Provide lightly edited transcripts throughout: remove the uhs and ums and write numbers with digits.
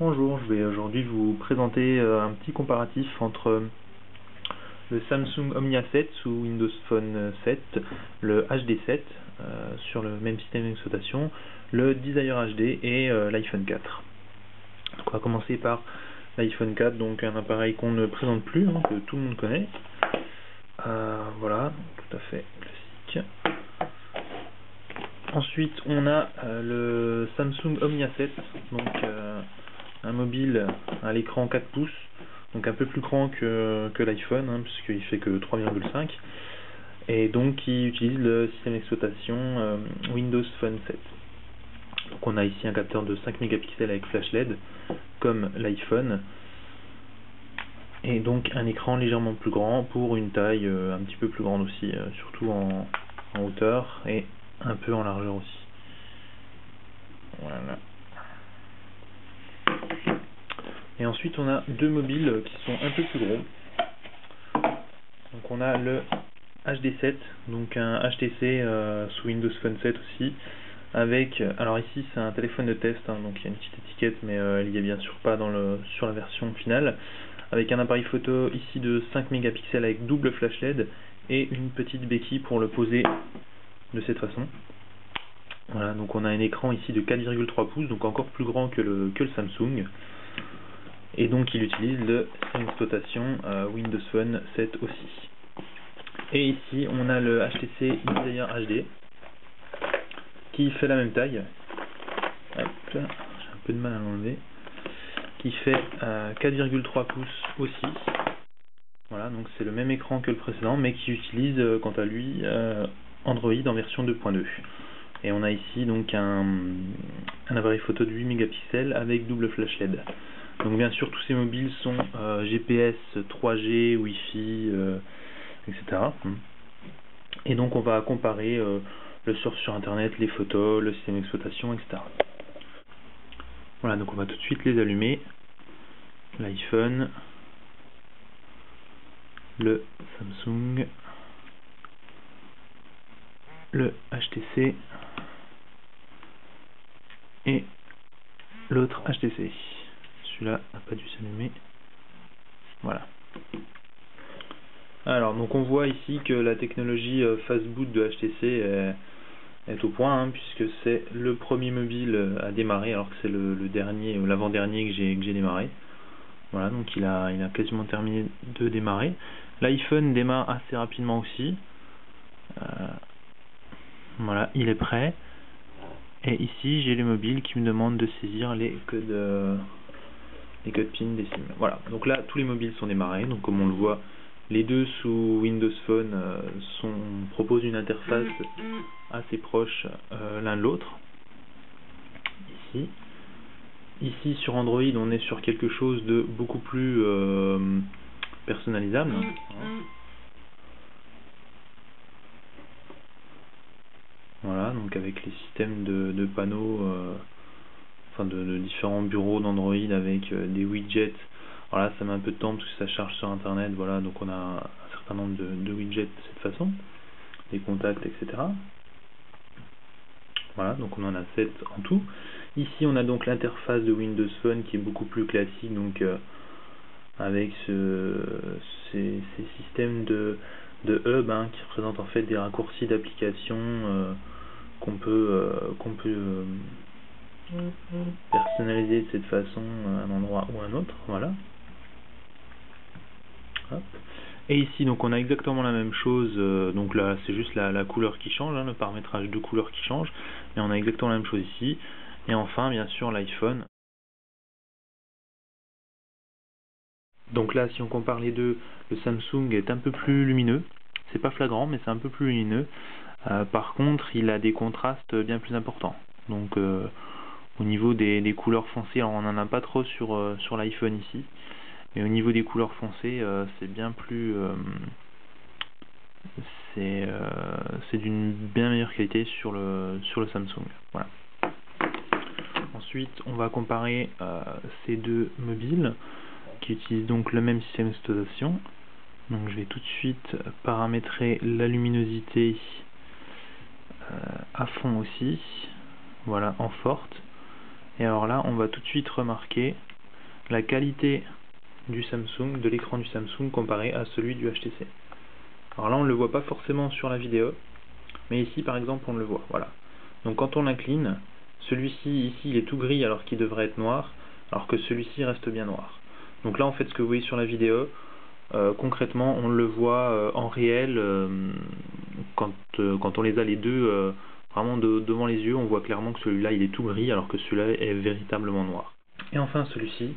Bonjour, je vais aujourd'hui vous présenter un petit comparatif entre le Samsung Omnia 7 sous Windows Phone 7, le HD7 sur le même système d'exploitation, le Desire HD et l'iPhone 4. Donc on va commencer par l'iPhone 4, donc un appareil qu'on ne présente plus, que tout le monde connaît. Voilà, tout à fait classique. Ensuite, on a le Samsung Omnia 7, donc un mobile à l'écran 4 pouces, donc un peu plus grand que l'iPhone, puisqu'il fait que 3,5, et donc qui utilise le système d'exploitation Windows Phone 7. Donc on a ici un capteur de 5 mégapixels avec flash LED, comme l'iPhone, et donc un écran légèrement plus grand pour une taille un petit peu plus grande aussi, surtout en hauteur et un peu en largeur aussi. Voilà. Et ensuite on a deux mobiles qui sont un peu plus gros. Donc on a le HD7, donc un HTC sous Windows Phone 7 aussi, avec, alors ici c'est un téléphone de test, donc il y a une petite étiquette, mais il n'y a bien sûr pas sur la version finale, avec un appareil photo ici de 5 mégapixels avec double flash LED et une petite béquille pour le poser de cette façon. Voilà, donc on a un écran ici de 4,3 pouces, donc encore plus grand que le Samsung. Et donc il utilise le système d'exploitation Windows Phone 7 aussi. Et ici on a le HTC Desire HD qui fait la même taille. Hop, j'ai un peu de mal à l'enlever. Qui fait 4,3 pouces aussi. Voilà, donc c'est le même écran que le précédent, mais qui utilise quant à lui Android en version 2.2. Et on a ici donc un appareil photo de 8 mégapixels avec double flash LED. Donc bien sûr tous ces mobiles sont GPS 3G, Wi-Fi, etc. Et donc on va comparer le source sur internet, les photos, le système d'exploitation, etc. Voilà, donc on va tout de suite les allumer. L'iPhone, le Samsung, le HTC et l'autre HTC. Celui-là n'a pas dû s'allumer. Voilà. Alors, donc on voit ici que la technologie Fast Boot de HTC est au point, puisque c'est le premier mobile à démarrer, alors que c'est le dernier ou l'avant-dernier que j'ai démarré. Voilà, donc il a quasiment terminé de démarrer. L'iPhone démarre assez rapidement aussi. Voilà, il est prêt. Et ici, j'ai les mobiles qui me demandent de saisir les codes PIN des SIM. Voilà, donc là, tous les mobiles sont démarrés. Donc comme on le voit, les deux sous Windows Phone proposent une interface assez proche l'un de l'autre. Ici, sur Android, on est sur quelque chose de beaucoup plus personnalisable. Voilà, donc avec les systèmes de panneaux, de différents bureaux d'Android avec des widgets. Alors là, ça met un peu de temps parce que ça charge sur internet. Voilà, donc on a un certain nombre de widgets de cette façon, des contacts, etc. Voilà, donc on en a 7 en tout. Ici, on a donc l'interface de Windows Phone qui est beaucoup plus classique, donc avec ces systèmes de hub qui représentent en fait des raccourcis d'applications qu'on peut personnaliser de cette façon à un endroit ou à un autre. Voilà. Hop. Et ici donc on a exactement la même chose, donc là c'est juste la couleur qui change, le paramétrage de couleur qui change, mais on a exactement la même chose ici. Et enfin bien sûr l'iPhone. Donc là si on compare les deux, le Samsung est un peu plus lumineux, c'est pas flagrant mais c'est un peu plus lumineux. Par contre il a des contrastes bien plus importants. Donc au niveau des couleurs foncées, alors on n'en a pas trop sur l'iPhone ici, mais au niveau des couleurs foncées c'est bien plus c'est d'une bien meilleure qualité sur le Samsung. Voilà. Ensuite on va comparer ces deux mobiles qui utilisent donc le même système d'exploitation. Donc je vais tout de suite paramétrer la luminosité à fond aussi, voilà, en forte. Et alors là on va tout de suite remarquer la qualité du Samsung, de l'écran du Samsung comparé à celui du HTC. Alors là on ne le voit pas forcément sur la vidéo, mais ici par exemple on le voit, voilà. Donc quand on l'incline, celui-ci ici il est tout gris alors qu'il devrait être noir, alors que celui-ci reste bien noir. Donc là en fait ce que vous voyez sur la vidéo, concrètement on le voit en réel, quand on les a les deux vraiment devant les yeux, on voit clairement que celui-là il est tout gris alors que celui-là est véritablement noir. Et enfin celui-ci,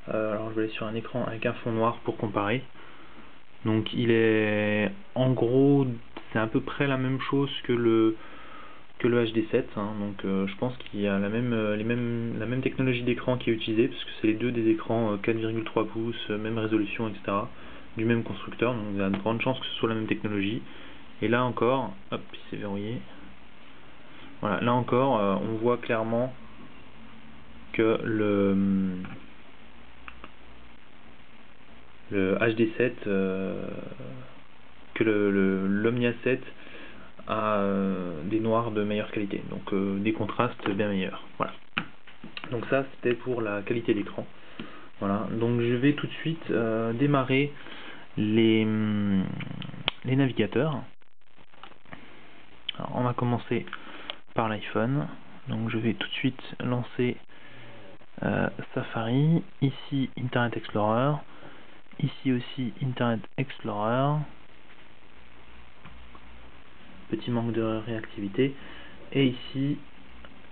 alors je vais aller sur un écran avec un fond noir pour comparer. Donc il est en gros, c'est à peu près la même chose que le HD7, hein. Donc je pense qu'il y a la même technologie d'écran qui est utilisée, parce que c'est les deux des écrans 4,3 pouces, même résolution, etc. du même constructeur, donc il y a de grandes chances que ce soit la même technologie. Et là encore, hop, c'est verrouillé. Voilà, là encore, on voit clairement que le HD7, que l'Omnia 7 a des noirs de meilleure qualité, donc des contrastes bien meilleurs. Voilà. Donc ça c'était pour la qualité d'écran. Voilà, donc je vais tout de suite démarrer les navigateurs. Alors, on va commencer par l'iPhone. Donc je vais tout de suite lancer Safari, ici Internet Explorer, ici aussi Internet Explorer, petit manque de réactivité, et ici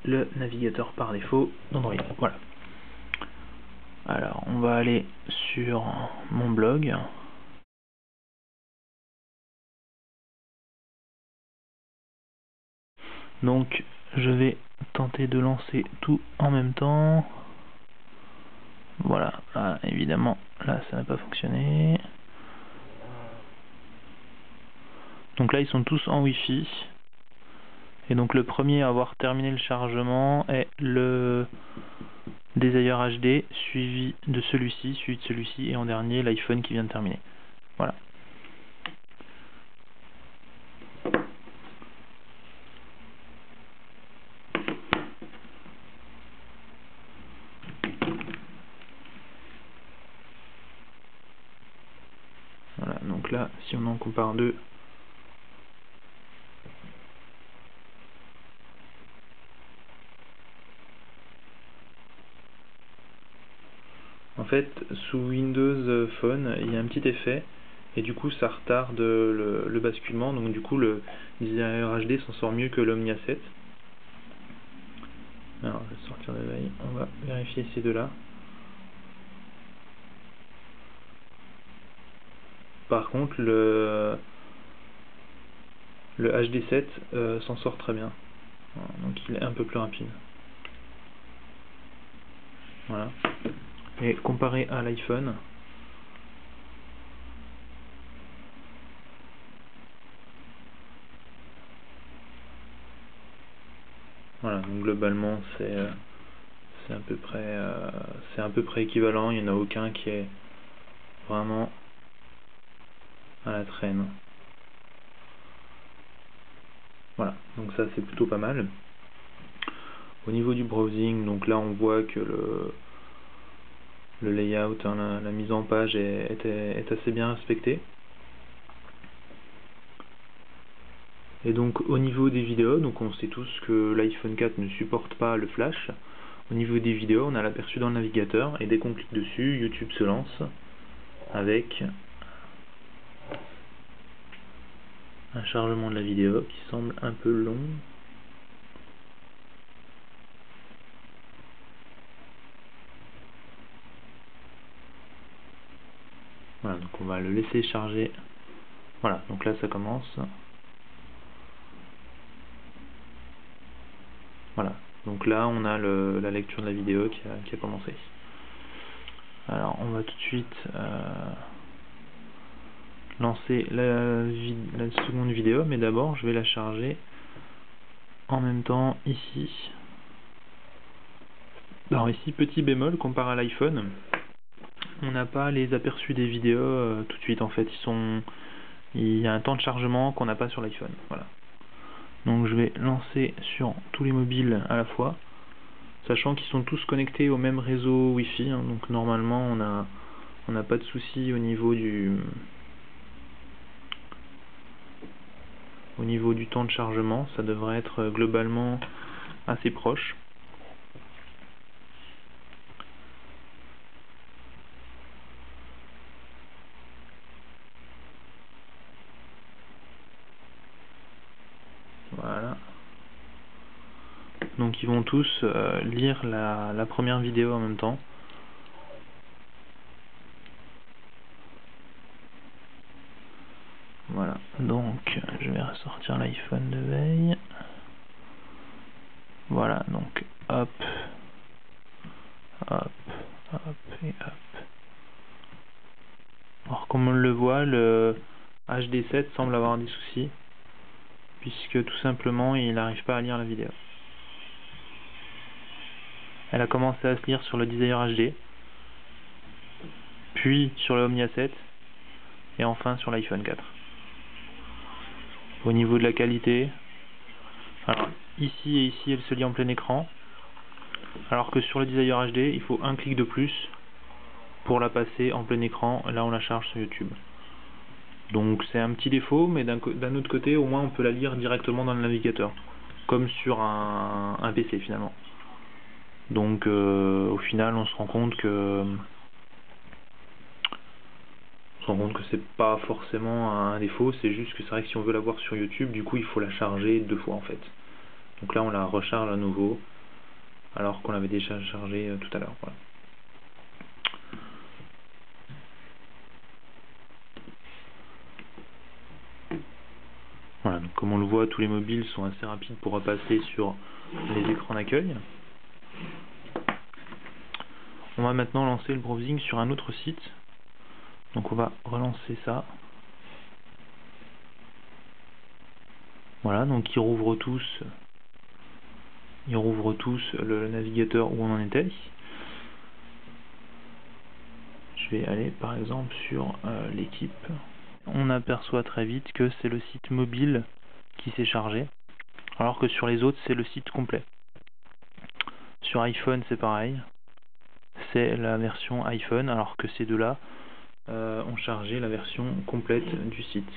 le navigateur par défaut d'Android. Voilà. Alors on va aller sur mon blog. Donc je vais tenter de lancer tout en même temps. Voilà, ah, évidemment là ça n'a pas fonctionné. Donc là ils sont tous en Wi-Fi. Et donc le premier à avoir terminé le chargement est le Desire HD, suivi de celui-ci, et en dernier l'iPhone qui vient de terminer. Voilà. Voilà, donc là, si on en compare deux, en fait, sous Windows Phone, il y a un petit effet, et du coup ça retarde le basculement, donc du coup le Desire HD s'en sort mieux que l'Omnia 7. Alors, je vais sortir de veille, on va vérifier ces deux-là. Par contre, le HD7 s'en sort très bien, donc il est un peu plus rapide. Voilà. Et comparé à l'iPhone, voilà, donc globalement c'est à peu près équivalent, il n'y en a aucun qui est vraiment à la traîne. Voilà, donc ça c'est plutôt pas mal. Au niveau du browsing, donc là on voit que le layout, hein, la mise en page est assez bien respectée. Et donc au niveau des vidéos, donc on sait tous que l'iPhone 4 ne supporte pas le flash. Au niveau des vidéos, on a l'aperçu dans le navigateur, et dès qu'on clique dessus, YouTube se lance avec un chargement de la vidéo qui semble un peu long. Voilà, donc on va le laisser charger. Voilà, donc là ça commence. Voilà, donc là on a la lecture de la vidéo qui a commencé. Alors on va tout de suite lancer la seconde vidéo, mais d'abord je vais la charger en même temps ici. Alors ici, petit bémol, comparé à l'iPhone, on n'a pas les aperçus des vidéos tout de suite en fait. Il y a un temps de chargement qu'on n'a pas sur l'iPhone. Voilà. Donc je vais lancer sur tous les mobiles à la fois. sachant qu'ils sont tous connectés au même réseau Wi-Fi, hein, donc normalement on n'a pas de souci au niveau du temps de chargement, ça devrait être globalement assez proche. Voilà. Donc ils vont tous lire la première vidéo en même temps. Voilà, donc je vais ressortir l'iPhone de veille. Voilà, donc hop, hop, hop et hop. Alors comme on le voit, le HD7 semble avoir des soucis, puisque tout simplement il n'arrive pas à lire la vidéo. Elle a commencé à se lire sur le Desire HD, puis sur le Omnia 7, et enfin sur l'iPhone 4. Au niveau de la qualité, alors ici et ici elle se lit en plein écran, alors que sur le Desire HD il faut un clic de plus pour la passer en plein écran. Là on la charge sur YouTube. Donc c'est un petit défaut, mais d'un autre côté au moins on peut la lire directement dans le navigateur, comme sur un PC finalement. Donc au final on se rend compte que c'est pas forcément un défaut, c'est juste que c'est vrai que si on veut la voir sur YouTube, du coup il faut la charger 2 fois en fait. Donc là on la recharge à nouveau, alors qu'on l'avait déjà chargée tout à l'heure. Voilà. Voilà, donc comme on le voit, tous les mobiles sont assez rapides pour repasser sur les écrans d'accueil. On va maintenant lancer le browsing sur un autre site. Donc on va relancer ça. Voilà, donc ils rouvrent tous le navigateur où on en était. Je vais aller par exemple sur l'équipe. On aperçoit très vite que c'est le site mobile qui s'est chargé, alors que sur les autres c'est le site complet. Sur iPhone c'est pareil, c'est la version iPhone, alors que ces deux-là ont chargé la version complète du site.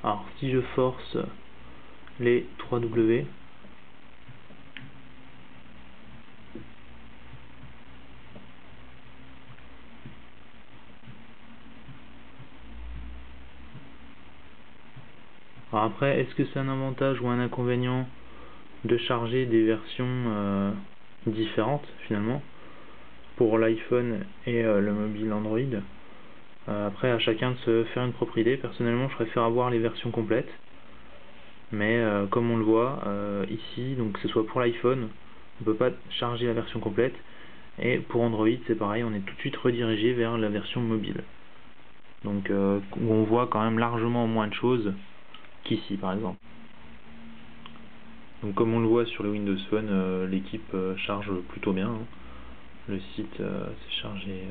Alors si je force les 3W, alors après, est-ce que c'est un avantage ou un inconvénient de charger des versions différentes finalement pour l'iPhone et le mobile Android? Après, à chacun de se faire une propre idée. Personnellement, je préfère avoir les versions complètes, mais comme on le voit ici, donc que ce soit pour l'iPhone, on peut pas charger la version complète, et pour Android c'est pareil, on est tout de suite redirigé vers la version mobile. Donc où on voit quand même largement moins de choses qu'ici par exemple. Donc comme on le voit sur le Windows Phone, l'équipe charge plutôt bien, hein. Le site s'est chargé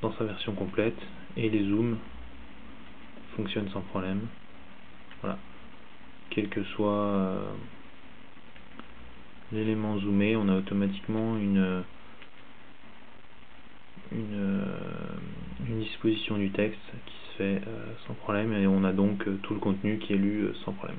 dans sa version complète, et les zooms fonctionnent sans problème. Voilà, quel que soit l'élément zoomé, on a automatiquement une disposition du texte qui se fait sans problème, et on a donc tout le contenu qui est lu sans problème.